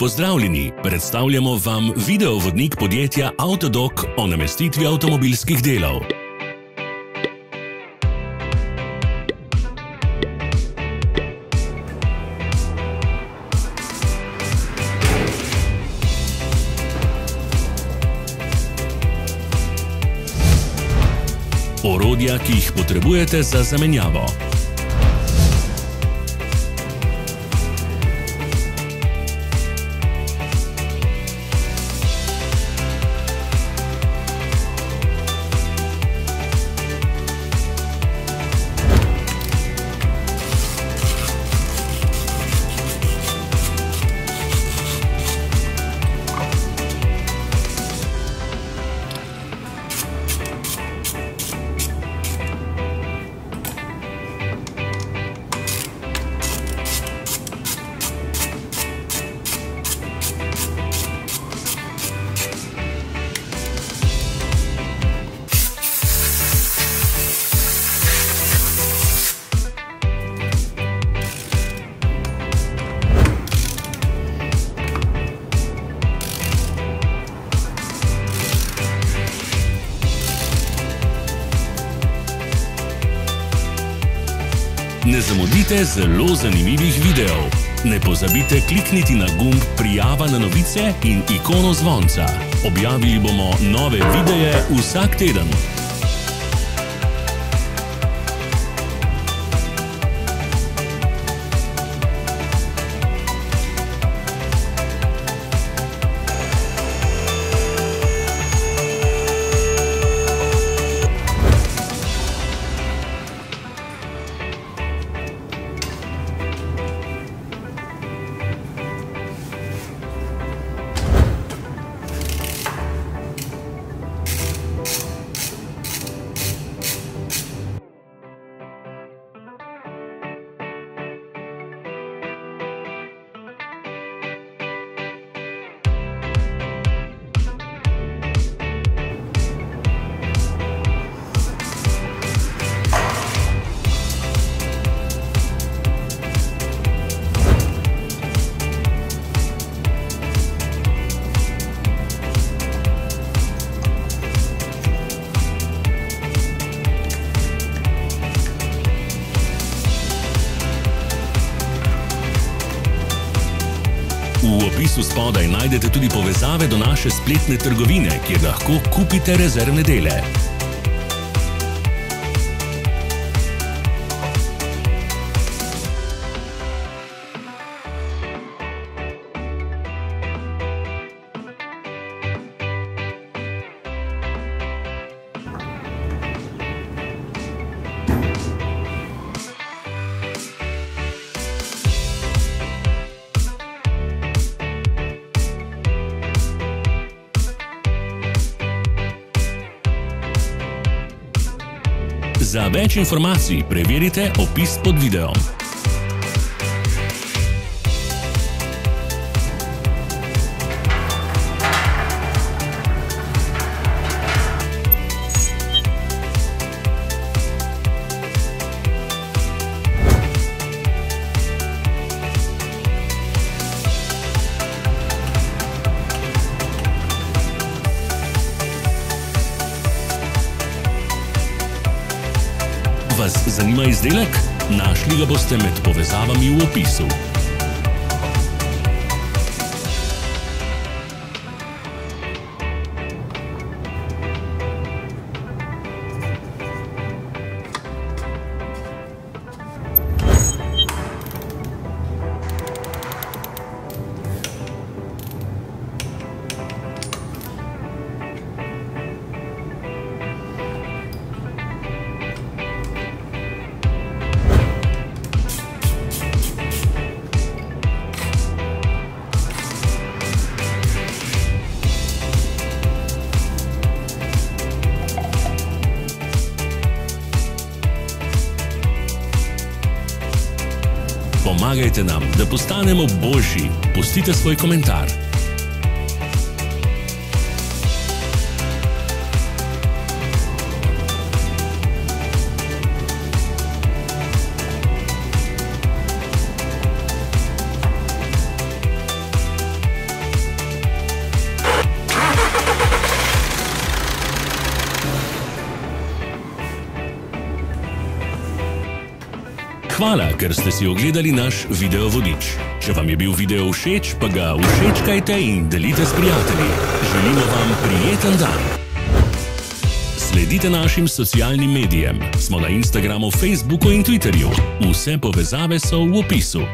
Pozdravljeni, predstavljamo vam videovodnik podjetja Avtodok o namestitvi avtomobilskih delov. Orodja, ki jih potrebujete za zamenjavo. Ne zamudite zelo zanimivih videov. Ne pozabite klikniti na gumb Prijava na novice in ikono zvonca. Objavili bomo nove videe vsak teden. V opisu spodaj najdete tudi povezave do naše spletne trgovine, kjer lahko kupite rezervne dele. Za več informacij preverite opis pod videom. Vas zanima izdelek? Našli ga boste med povezavami v opisu. Pomagajte nam, da postanemo boljši. Pustite svoj komentar. Hvala, ker ste si ogledali naš video vodič. Če vam je bil video všeč, pa ga všečkajte in delite s prijatelji. Želimo vam prijeten dan. Sledite našim socialnim medijem. Smo na Instagramu, Facebooku in Twitterju. Vse povezave so v opisu.